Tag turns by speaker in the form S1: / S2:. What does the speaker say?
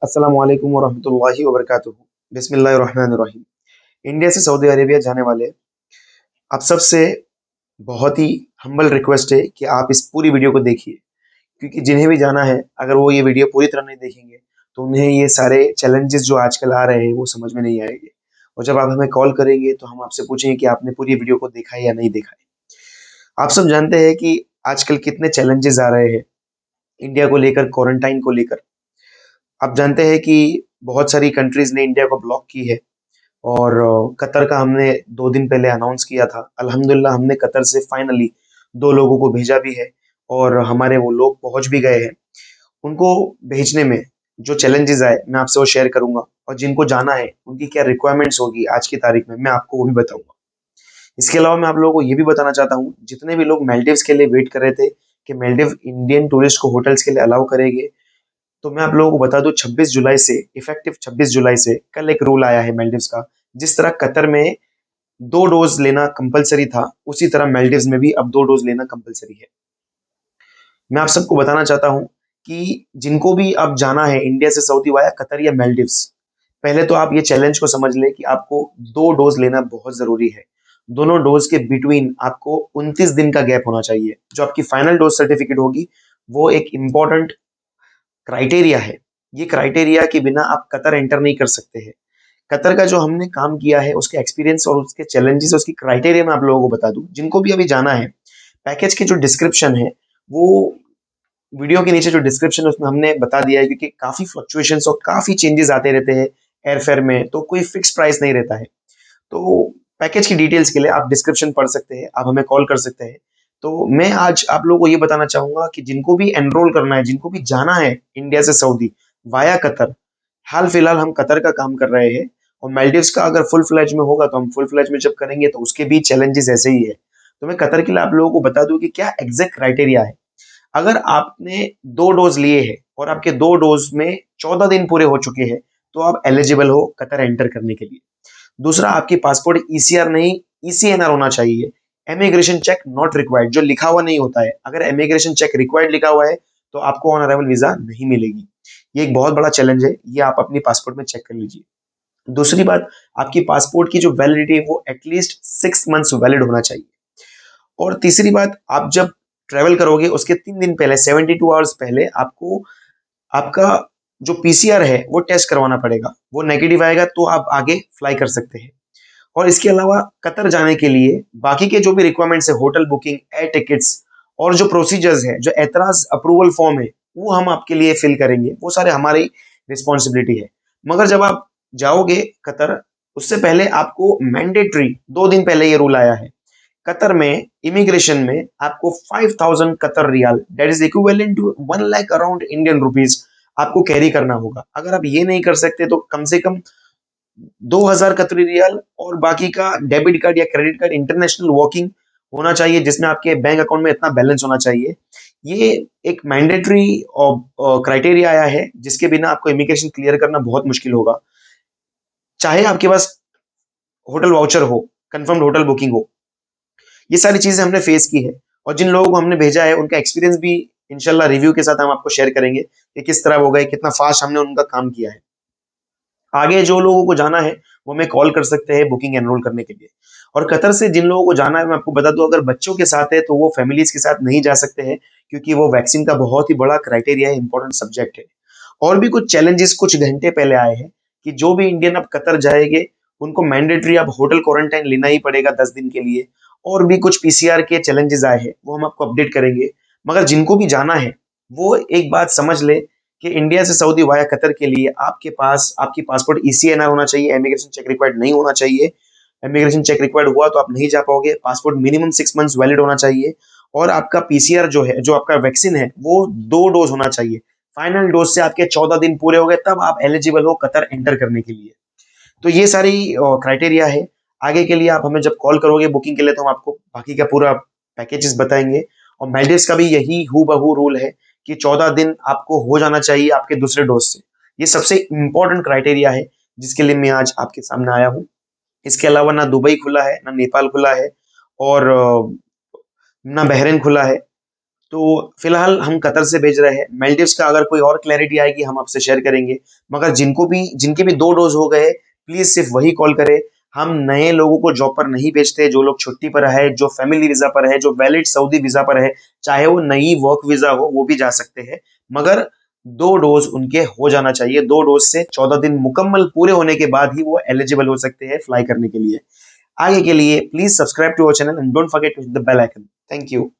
S1: अस्सलामु अलैकुम वरहमतुल्लाहि वबरकातुहू। बिस्मिल्लाहिर्रहमानिर्रहीम। इंडिया से सऊदी अरेबिया जाने वाले आप सबसे बहुत ही हम्बल रिक्वेस्ट है कि आप इस पूरी वीडियो को देखिए, क्योंकि जिन्हें भी जाना है अगर वो ये वीडियो पूरी तरह नहीं देखेंगे तो उन्हें ये सारे चैलेंजेस जो आजकल आ रहे हैं वो समझ में नहीं आएंगे। और जब आप हमें कॉल करेंगे तो हम आपसे पूछेंगे कि आपने पूरी वीडियो को देखा है या नहीं देखा है। आप सब जानते हैं कि आजकल कितने चैलेंजेस आ रहे हैं इंडिया को लेकर, क्वारंटाइन को लेकर। आप जानते हैं कि बहुत सारी कंट्रीज ने इंडिया को ब्लॉक की है और कतर का हमने 2 दिन पहले अनाउंस किया था। अल्हम्दुलिल्लाह हमने कतर से फाइनली 2 लोगों को भेजा भी है और हमारे वो लोग पहुंच भी गए हैं। उनको भेजने में जो चैलेंजेस आए मैं आपसे वो शेयर करूंगा, और जिनको जाना है उनकी क्या रिक्वायरमेंट्स होगी आज की तारीख में मैं आपको वो भी बताऊंगा। इसके अलावा मैं आप लोगों को ये भी बताना चाहता हूँ, जितने भी लोग मालदीव्स के लिए वेट कर रहे थे कि मालदीव इंडियन टूरिस्ट को होटल्स के लिए अलाउ करेंगे, तो मैं आप लोगों को बता दूं 26 जुलाई से, इफेक्टिव 26 जुलाई से कल एक रूल आया है मालदीव्स का। जिस तरह कतर में 2 डोज लेना कंपलसरी था, उसी तरह मालदीव्स में भी अब 2 डोज लेना कंपलसरी है। मैं आप सबको बताना चाहता हूं कि जिनको भी अब जाना है इंडिया से सऊदी वाया कतर या मालदीव्स, पहले तो आप ये चैलेंज को समझ लें कि आपको 2 डोज लेना बहुत जरूरी है। दोनों डोज के बिटवीन आपको 29 दिन का गैप होना चाहिए। जो आपकी फाइनल डोज सर्टिफिकेट होगी वो एक इंपॉर्टेंट क्राइटेरिया है। ये क्राइटेरिया के बिना आप कतर एंटर नहीं कर सकते हैं। कतर का जो हमने काम किया है उसके एक्सपीरियंस और उसके चैलेंजेस, उसकी क्राइटेरिया मैं आप लोगों को बता दूं जिनको भी अभी जाना है। पैकेज की जो डिस्क्रिप्शन है वो वीडियो के नीचे जो डिस्क्रिप्शन है उसमें हमने बता दिया है, क्योंकि काफी फ्लक्चुएशंस और काफी चेंजेस आते रहते हैं एयरफेयर में, तो कोई फिक्स प्राइस नहीं रहता है। तो पैकेज की डिटेल्स के लिए आप डिस्क्रिप्शन पढ़ सकते हैं, आप हमें कॉल कर सकते हैं। तो मैं आज आप लोगों को ये बताना चाहूंगा कि जिनको भी एनरोल करना है, जिनको भी जाना है इंडिया से सऊदी वाया कतर, हाल फिलहाल हम कतर का काम कर रहे हैं। और मालदीव्स का अगर फुल फ्लैज में होगा तो हम फुल फ्लैज में जब करेंगे तो उसके भी चैलेंजेस ऐसे ही है। तो मैं कतर के लिए आप लोगों को बता दूं कि क्या एग्जैक्ट क्राइटेरिया है। अगर आपने 2 डोज लिए हैं और आपके 2 डोज में 14 दिन पूरे हो चुके हैं तो आप एलिजिबल हो कतर एंटर करने के लिए। दूसरा, आपकी पासपोर्ट ईसीआर नहीं, ईसीएनआर होना चाहिए। इमिग्रेशन चेक नॉट रिक्वायर्ड, जो लिखा हुआ नहीं होता है। अगर इमिग्रेशन चेक रिक्वायर्ड लिखा हुआ है तो आपको ऑन अराइवल वीजा नहीं मिलेगी। ये एक बहुत बड़ा चैलेंज है, ये आप अपनी पासपोर्ट में चेक कर लीजिए। दूसरी बात, आपकी पासपोर्ट की जो वैलिडिटी है वो एटलीस्ट 6 मंथ्स वैलिड होना चाहिए। और तीसरी बात, आप जब ट्रेवल करोगे उसके 3 दिन पहले, 72 आवर्स पहले आपको आपका जो पीसीआर है वो टेस्ट करवाना पड़ेगा। वो नेगेटिव आएगा तो आप आगे फ्लाई कर सकते हैं। और इसके अलावा कतर जाने के लिए बाकी के जो भी रिक्वायरमेंट्स है, होटल बुकिंग, एयर टिकट्स और जो प्रोसीजर्स है, जो एतराज अप्रूवल फॉर्म है, वो हम आपके लिए फिल करेंगे। वो सारे हमारी रिस्पॉन्सिबिलिटी है। मगर जब आप जाओगे कतर, उससे पहले आपको मैंडेटरी 2 दिन पहले ये रूल आया है, कतर में इमिग्रेशन में आपको 5,000 Qatar riyal, that is equivalent to 1 lakh around Indian rupees, आपको कैरी करना होगा। अगर आप ये नहीं कर सकते तो कम से कम 2,000 कतरी रियाल और बाकी का डेबिट कार्ड या क्रेडिट कार्ड इंटरनेशनल वर्किंग होना चाहिए, जिसमें आपके बैंक अकाउंट में इतना बैलेंस होना चाहिए। ये एक मैंडेटरी क्राइटेरिया आया है जिसके बिना आपको इमिग्रेशन क्लियर करना बहुत मुश्किल होगा, चाहे आपके पास होटल वाउचर हो, कंफर्म्ड होटल बुकिंग हो। ये सारी चीजें हमने फेस की है और जिन लोगों को हमने भेजा है उनका एक्सपीरियंस भी इंशाल्लाह रिव्यू के साथ हम आपको शेयर करेंगे कि किस तरह हो गए, कितना फास्ट हमने उनका काम किया है। आगे जो लोगों को जाना है वो हमें कॉल कर सकते हैं बुकिंग एनरोल करने के लिए। और कतर से जिन लोगों को जाना है मैं आपको बता दूं, अगर बच्चों के साथ है तो वो फैमिलीज के साथ नहीं जा सकते हैं, क्योंकि वो वैक्सीन का बहुत ही बड़ा क्राइटेरिया है, इंपॉर्टेंट सब्जेक्ट है। और भी कुछ चैलेंजेस कुछ घंटे पहले आए हैं कि जो भी इंडियन अब कतर जाएंगे उनको मैंडेटरी अब होटल क्वारंटाइन लेना ही पड़ेगा 10 दिन के लिए। और भी कुछ पीसीआर के चैलेंजेस आए हैं वो हम आपको अपडेट करेंगे। मगर जिनको भी जाना है वो एक बात समझ ले कि इंडिया से सऊदी वाया कतर के लिए आपके पास आपकी पासपोर्ट ईसीएनआर होना चाहिए, इमिग्रेशन चेक रिक्वायर्ड नहीं होना चाहिए। इमिग्रेशन चेक रिक्वायर्ड हुआ तो आप नहीं जा पाओगे। पासपोर्ट मिनिमम 6 मंथ्स वैलिड होना चाहिए। और आपका पीसीआर जो है, जो आपका वैक्सीन है, वो 2 डोज होना चाहिए। फाइनल डोज से आपके 14 दिन पूरे हो गए तब आप एलिजिबल हो कतर एंटर करने के लिए। तो ये सारी क्राइटेरिया है। आगे के लिए आप हमें जब कॉल करोगे बुकिंग के लिए तो हम आपको बाकी का पूरा पैकेजेस बताएंगे। और मालदीव्स का भी यही हू बहू रूल है कि 14 दिन आपको हो जाना चाहिए आपके दूसरे डोज से। ये सबसे इंपॉर्टेंट क्राइटेरिया है जिसके लिए मैं आज आपके सामने आया हूँ। इसके अलावा ना दुबई खुला है, ना नेपाल खुला है, और ना बहरीन खुला है। तो फिलहाल हम कतर से भेज रहे हैं। मालदीव्स का अगर कोई और क्लैरिटी आएगी हम आपसे शेयर करेंगे। मगर जिनके भी 2 डोज हो गए, प्लीज सिर्फ वही कॉल करें। हम नए लोगों को जॉब पर नहीं भेजते, जो लोग छुट्टी पर है, जो फैमिली वीजा पर है, जो वैलिड सऊदी वीजा पर है, चाहे वो नई वर्क वीजा हो वो भी जा सकते हैं। मगर 2 डोज उनके हो जाना चाहिए। 2 डोज से 14 दिन मुकम्मल पूरे होने के बाद ही वो एलिजिबल हो सकते हैं फ्लाई करने के लिए। आगे के लिए please subscribe to our channel and don't forget to hit the bell icon. Thank you.